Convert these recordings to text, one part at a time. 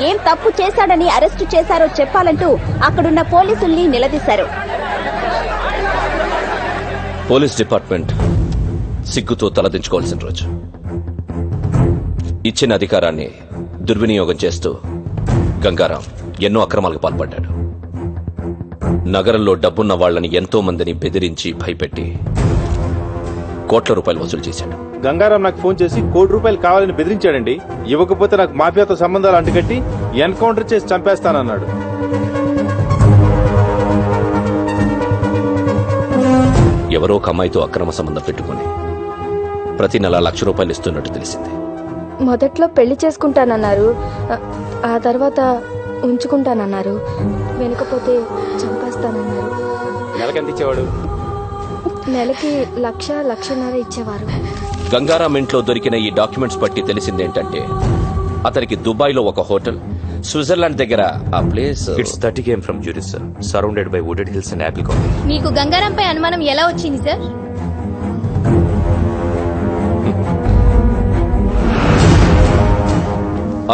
ఏం తప్పు చేశాడని అరెస్టు చేశారో చెప్పాలంటూ అక్కడున్న పోలీసుల్ని నిలదీశారు. పోలీస్ డిపార్ట్మెంట్ సిగ్గుతో తలదించుకోవాల్సిన రోజు. ఇచ్చిన అధికారాన్ని దుర్వినియోగం చేస్తూ గంగారాం ఎన్నో అక్రమాలకు పాల్పడ్డాడు. నగరంలో డబ్బున్న వాళ్లని ఎంతో మందిని బెదిరించి భయపెట్టి కోట్ల రూపాయలు వసూలు చేశాడు. గంగారాం నాకు ఫోన్ చేసి ₹1,00,00,000 కావాలని బెదిరించాడండి. ఇవ్వకపోతే నాకు మాఫియాతో సంబంధాలు అంటుకట్టి ఎన్కౌంటర్ చేసి చంపేస్తానన్నాడు. ఎవరో ఒక అమ్మాయితో అక్రమ సంబంధం పెట్టుకుని ప్రతి నెల ₹1,00,000 ఇస్తున్నట్టు తెలిసింది. మొదట్లో పెళ్లి చేసుకుంటానన్నారు, ఆ తర్వాత ఉంచుకుంటానన్నారు, వెనుకపోతే చంపేస్తానన్నారు. నెలకెంత ఇచ్చేవాడు? నెలకి 1,00,000-1,50,000 ఇచ్చేవారు. గంగారాం ఇంట్లో దొరికిన ఈ డాక్యుమెంట్స్ బట్టి తెలిసిందేంటంటే అతనికి దుబాయ్లో ఒక హోటల్, స్విట్జర్లాండ్ దగ్గర ఆ place. It's 30 km from Zurich, sir. Surrounded by wooded hills and apple colony. మీకు గంగారాంపై అనుమానం ఎలా వచ్చింది సార్?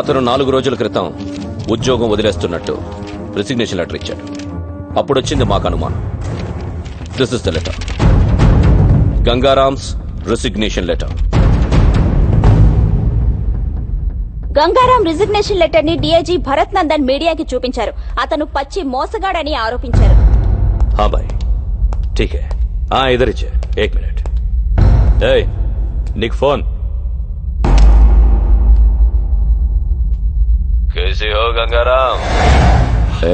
అతను 4 రోజుల క్రితం ఉద్యోగం వదిలేస్తున్నట్టు రిసిగ్నేషన్ లెటర్ ఇచ్చాడు. అప్పుడొచ్చింది మాకు అనుమానం. This is the letter, Gangaram's resignation letter. Gangaram resignation letter ని డీఐజీ భరత్ నందన్ మీడియాకి చూపించారు. అతను పచ్చి మోసగాడని ఆరోపించారు. हाँ भाई, ठीक है. हाँ, इधर ही 1 मिनट. నీకు ఫోన్. कैसे हो गंगाराम?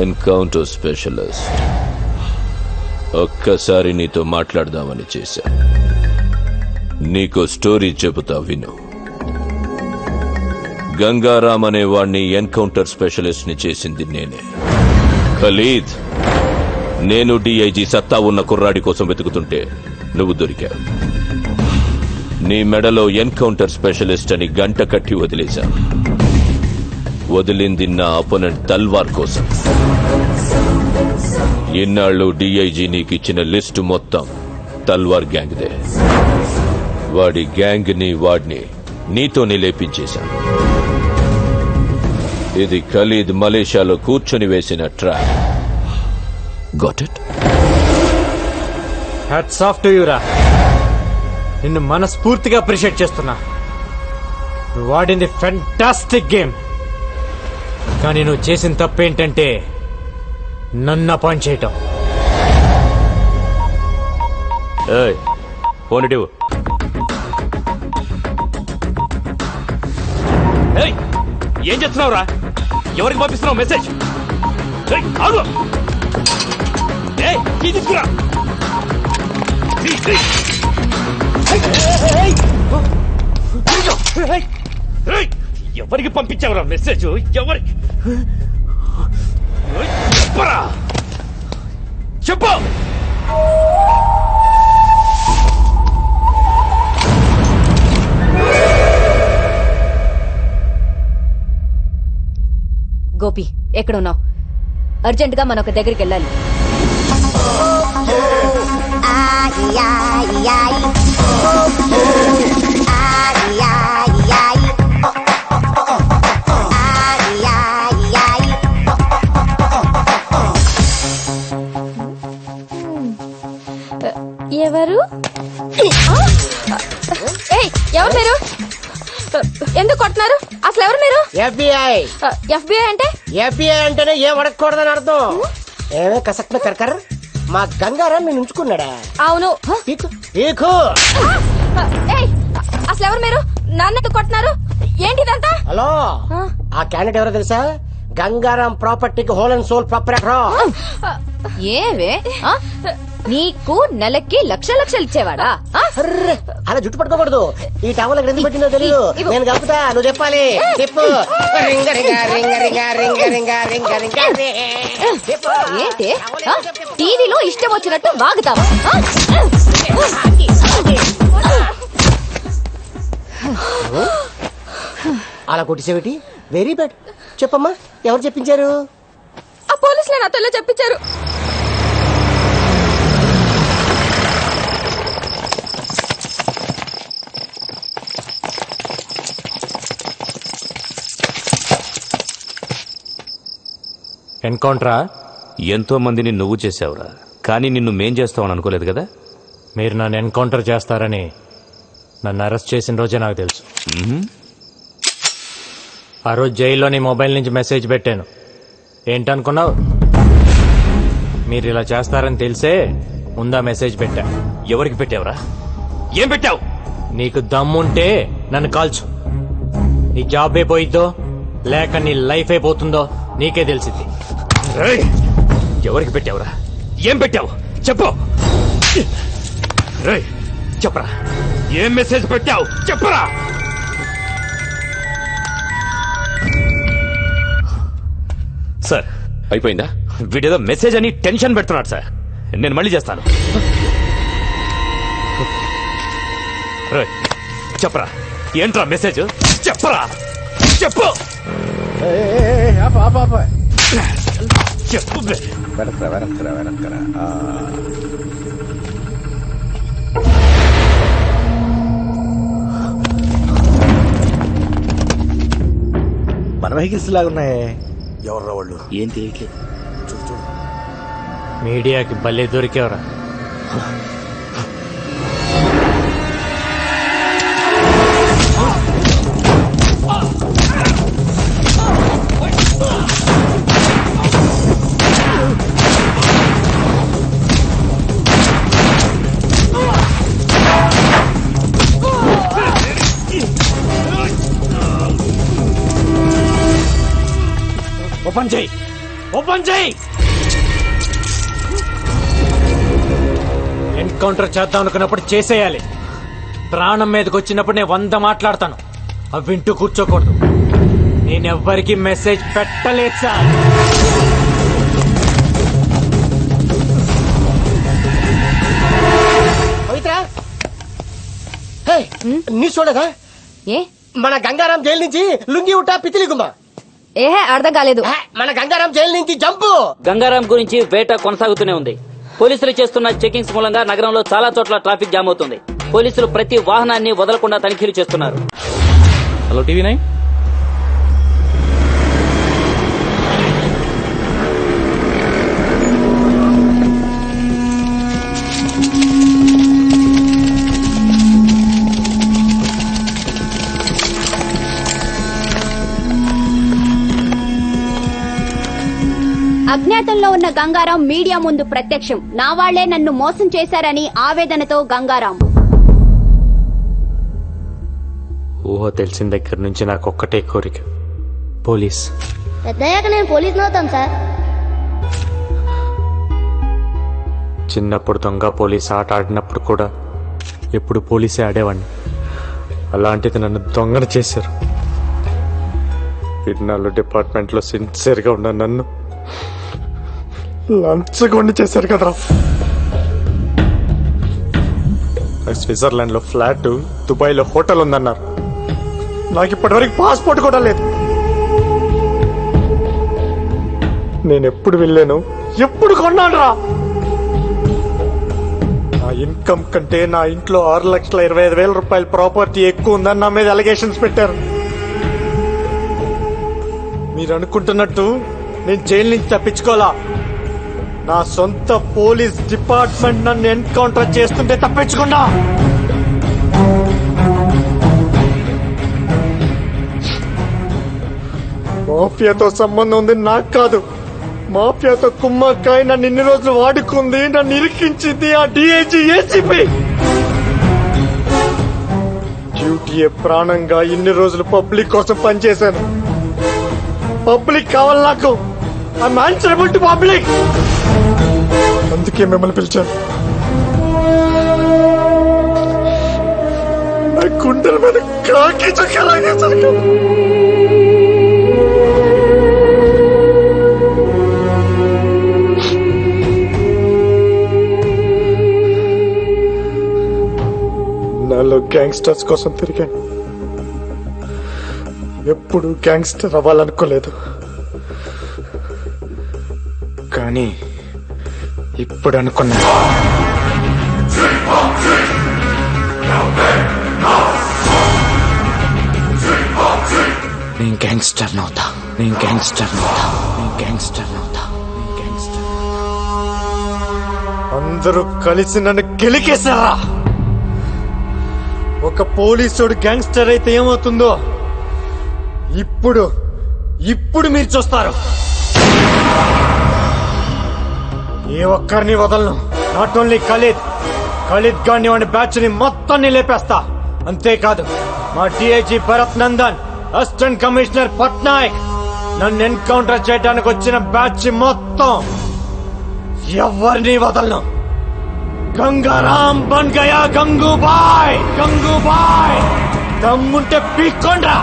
Encounter specialist. ఒక్కసారి నీతో మాట్లాడదామని చేశా. నీకో స్టోరీ చెబుతా విను. గంగారాం అనే వాణ్ణి ఎన్కౌంటర్ స్పెషలిస్ట్ ని చేసింది నేనే. ఖలీద్, నేను డీఐజీ సత్తా ఉన్న కుర్రాడి కోసం వెతుకుతుంటే నువ్వు దొరికావు. నీ మెడలో ఎన్కౌంటర్ స్పెషలిస్ట్ అని గంట కట్టి వదిలేశా. వదిలింది నా అపోనెంట్ తల్వార్ కోసం. ఇన్నాళ్ళు డీఐజీ నీకిచ్చిన లిస్టు మొత్తం తల్వార్ గ్యాంగ్దే. వాడి గ్యాంగ్ ని వాడిని నీతోనే లేపించేశాను. ఇది ఖలీద్ మలేషియాలో కూర్చొని వేసిన trap. Got it? Hats off to you రా. నిన్ను మనస్ఫూర్తిగా అప్రిషియేట్ చేస్తున్నా. నువ్వు ఆడింది ఫెంటాస్టిక్ గేమ్. కానీ నువ్వు చేసిన తప్పేంటంటే నన్ను అపాయింట్ చేయటం. ఫోన్ ఇటు. ఏం చేస్తున్నావురా? ఎవరికి పంపిస్తున్నావు మెసేజ్? తీసుకురా. ఎవరికి పంపించావురా మెసేజ్? ఎవరికి చెప్పరా? చెప్పు. గోపి, ఎక్కడున్నావు? అర్జెంట్ గా మనం ఒక దగ్గరికి వెళ్ళాలి. ఎవరు? ఎవరు మీరు? ఎందుకు కొడుతున్నారు? అసలు ఎవరు మీరు? FBI. FBI అంటే? FBI అంటేనే ఏం అడగకూడదని అర్థం. ఏమే కసక్ మే కర్కర్. మా గంగారాం నేను ఉంచుకున్నాడా? అవును. అసలు ఎవరు మీరు? నన్ను కొడుతున్నారు ఏంటిదంతా? హలో, ఆ క్యాండిడేట్ ఎవరో తెలుసా? గంగారాం ప్రాపర్టీకి హోల్ అండ్ సోల్ ప్రాపరేటర్. ఏవే నీకు నెలకి లక్షలు ఇచ్చేవాడా? అలా జుట్టు పట్టుకోకూడదు. ఈ టవల్ ఎక్కడ ఎందుకు పెట్టిందో తెలియదు. నేను కలుపుతా, నువ్వు చెప్పాలి. చెప్పు. ఏంటి టీవీలో ఇష్టం వచ్చినట్టు వాగుతావా? అలా కొట్టిసేవిటి? Very bad. చెప్పమ్మా, ఎవరు చెప్పించారు? ఆ పోలీసులే నాతో చెప్పించారు. ఎన్కౌంటరా? ఎంతో మందిని నువ్వు చేసావురా, కానీ నిన్ను మేం చేస్తావని అనుకోలేదు కదా. మీరు నన్ను ఎన్కౌంటర్ చేస్తారని నన్ను అరెస్ట్ చేసిన రోజే నాకు తెలుసు. ఆ రోజు జైల్లో నీ మొబైల్ నుంచి మెసేజ్ పెట్టాను. ఏంటనుకున్నావు? మీరు ఇలా చేస్తారని తెలిసే ముందా మెసేజ్ పెట్టా. ఎవరికి పెట్టావురా? ఏం పెట్టావు? నీకు దమ్ముంటే నన్ను కాల్చు. నీ జాబ్ అయిపోయిద్దో లేక నీ లైఫ్ అయిపోతుందో నీకే తెలిసింది. ఎవరికి పెట్టావురా? ఏం పెట్టావు చెప్పు. రేయ్ చెప్పరా, ఏం మెసేజ్ పెట్టావు చెప్పరా. సార్ అయిపోయిందా? వీడేదో మెసేజ్ అని టెన్షన్ పెడుతున్నాడు సార్. నేను మళ్ళీ చేస్తాను. రేయ్ చెప్పరా, ఏంట్రా మెసేజ్ చెప్పరా, చెప్పు చెప్పు. మన వెహికల్స్ లాగా ఉన్నాయే. ఎవర్రా వాళ్ళు? ఏం తెలియట్లేదు. మీడియాకి భలే దొరికేవరా. ఓపెన్ చేయి, ఓపెన్ చేయి. ఎన్కౌంటర్ చేద్దాం అనుకున్నప్పుడు చేసేయాలి. ప్రాణం మీదకి వచ్చినప్పుడు నేను 100 మాట్లాడతాను. అవి వింటూ కూర్చోకూడదు. నేనెవ్వరికి మెసేజ్ పెట్టలేదు సార్. న్యూస్ చూడదా? ఏ మన గంగారాం జైలు నుంచి లుంగి ఉట్టా పితిలి గుమ్మ. ఏహే అర్థం కాలేదు. మన గంగారాం జైలు నుంచి జంపు. గంగారాం గురించి వేట కొనసాగుతూనే ఉంది. పోలీసులు చేస్తున్న చెకింగ్స్ మూలంగా నగరంలో చాలా చోట్ల ట్రాఫిక్ జామ్ అవుతుంది. పోలీసులు ప్రతి వాహనాన్ని వదలకుండా తనిఖీలు చేస్తున్నారు. Hello TV 9. అజ్ఞాతంలో ఉన్న గంగారాం మీడియా ముందు ప్రత్యక్షం. నా వాళ్లే నన్ను మోసం చేశారని ఆవేదనతో గంగారాం. ఊహ తెలిసిన దగ్గర నుంచి నాకు ఒక్కటే కోరిక, పోలీస్. పెద్దయ్యాక నేను పోలీస్ అవుతాను సార్. చిన్నప్పుడు దొంగ పోలీస్ ఆట ఆడినప్పుడు కూడా ఎప్పుడు పోలీసే ఆడేవాడిని. అలాంటిది నన్ను దొంగను చేశారు. ఇన్నాళ్ళు డిపార్ట్మెంట్లో సిన్సియర్గా ఉన్న నన్ను లంచగొండి చేశారు కదరా. స్విట్జర్లాండ్ లో ఫ్లాట్, దుబాయ్ లో హోటల్ ఉందన్నారు. నాకు ఇప్పటివరకు పాస్పోర్ట్ కూడా లేదు. నేను ఎప్పుడు వెళ్ళాను, ఎప్పుడు కొన్నాను రా. నా ఇన్కమ్ కంటే నా ఇంట్లో 6,25,000 రూపాయల ప్రాపర్టీ ఎక్కువ ఉందని నా మీద అలిగేషన్స్ పెట్టారు. మీరు అనుకుంటున్నట్టు నేను జైలు నుంచి తప్పించుకోవాలా. నా సొంత పోలీస్ డిపార్ట్మెంట్ నన్ను ఎన్కౌంటర్ చేస్తుంటే తప్పించుకున్నా. మాఫియాతో సంబంధం ఉంది నాకు కాదు. మాఫియాతో కుమ్మక్కాయ నన్ను ఇన్ని రోజులు వాడుకుంది, నన్ను ఇరికించింది ఆ డిఐజీ ఏసీపీ. డ్యూటీయే ప్రాణంగా ఇన్ని రోజులు పబ్లిక్ కోసం పనిచేశాను. పబ్లిక్ కావాలి నాకు. I'm answerable to public. అందుకే మిమ్మల్ని పిలిచాను. నా గుండెల మీద కాకి చక్కలాగే సరికాదు. నాలో గ్యాంగ్స్టర్స్ కోసం తిరిగాను. ఎప్పుడు గ్యాంగ్స్టర్ అవ్వాలనుకోలేదు. కానీ ఇప్పుడు అనుకున్నా నేను గ్యాంగ్స్టర్ అవుతా. నేను గ్యాంగ్స్టర్ అవుతా, నేను గ్యాంగ్స్టర్ అవుతా, నేను గ్యాంగ్స్టర్. అందరూ కలిసి నన్ను గెలికేశారా? ఒక పోలీసుడు గ్యాంగ్స్టర్ అయితే ఏమవుతుందో ఇప్పుడు మీరు చూస్తారు. ఏ ఒక్కరిని వదలను. నాట్ ఓన్లీ ఖలీద్ గాని వాడి బ్యాచ్ ని మొత్తాన్ని లేపేస్తా. అంతేకాదు మా DIG Bharat Nandan, assistant commissioner Patnaik, నన్ను ఎన్కౌంటర్ చేయడానికి వచ్చిన బ్యాచ్ మొత్తం ఎవరిని వదలను. గంగారాం బన్ గయా గంగూబాయ్, గంగూబాయ్ దమ్ముంటే పీక్కొండ్రా.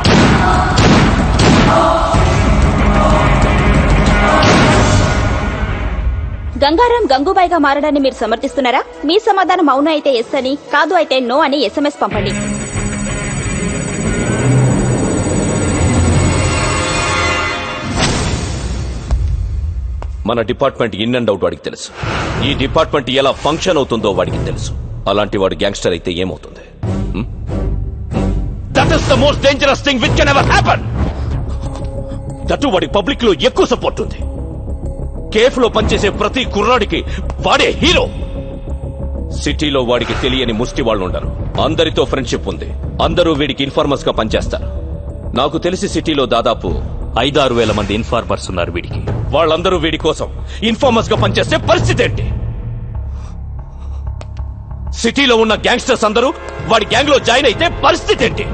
గంగారాం గంగూబాయిగా మారడాన్ని మీరు సమర్థిస్తున్నారా? మీ సమాధానం అవును అయితే ఎస్ అని, కాదు అయితే నో అని SMS పంపండి. మన డిపార్ట్మెంట్ ఇన్ అండ్ అవుట్ వాడికి తెలుసు. ఈ డిపార్ట్మెంట్ ఎలా ఫంక్షన్ అవుతుందో వాడికి తెలుసు. అలాంటి వాడు గ్యాంగ్స్టర్ అయితే ఏమవుతుంది? That is the most dangerous thing which can ever happen. That వాడి పబ్లిక్ లో ఎక్కువ సపోర్ట్ ఉంది. కేఫ్ లో పనిచేసే ప్రతి కుర్రాడికి వాడే హీరో. సిటీలో వాడికి తెలియని ముష్టి వాళ్ళు ఉండరు. అందరితో ఫ్రెండ్షిప్ ఉంది. అందరూ వీడికి ఇన్ఫార్మర్స్ గా పనిచేస్తారు. నాకు తెలిసి సిటీలో దాదాపు 5-6 వేల మంది ఇన్ఫార్మర్స్ ఉన్నారు వీడికి. వాళ్ళందరూ వీడి కోసం ఇన్ఫార్మర్స్ గా పనిచేస్తే పరిస్థితి ఏంటి? సిటీలో ఉన్న గ్యాంగ్స్టర్స్ అందరూ వాడి గ్యాంగ్ లో జాయిన్ అయితే పరిస్థితి ఏంటి?